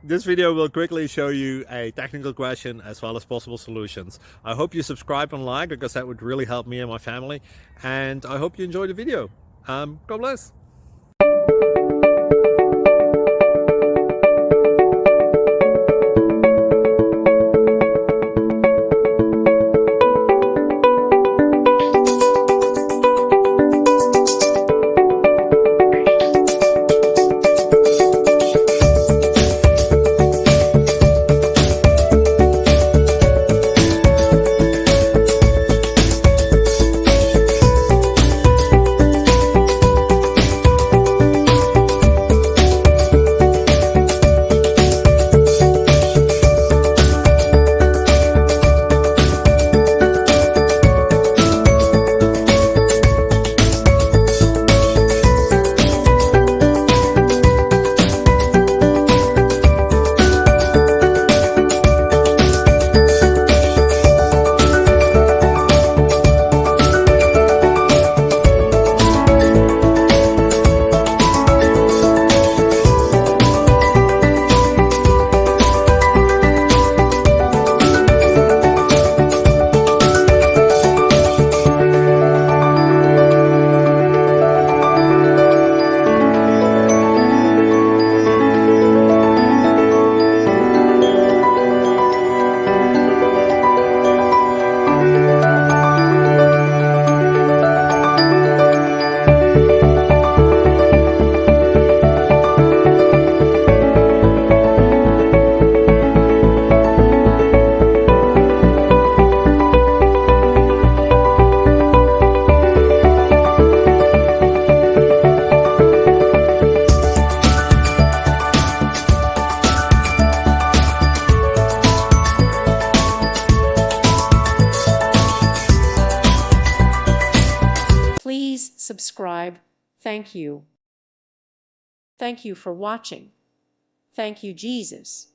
This video will quickly show you a technical question as well as possible solutions. I hope you subscribe and like, because that would really help me and my family. And I hope you enjoy the video. God bless. Please subscribe. Thank you. Thank you for watching. Thank you, Jesus.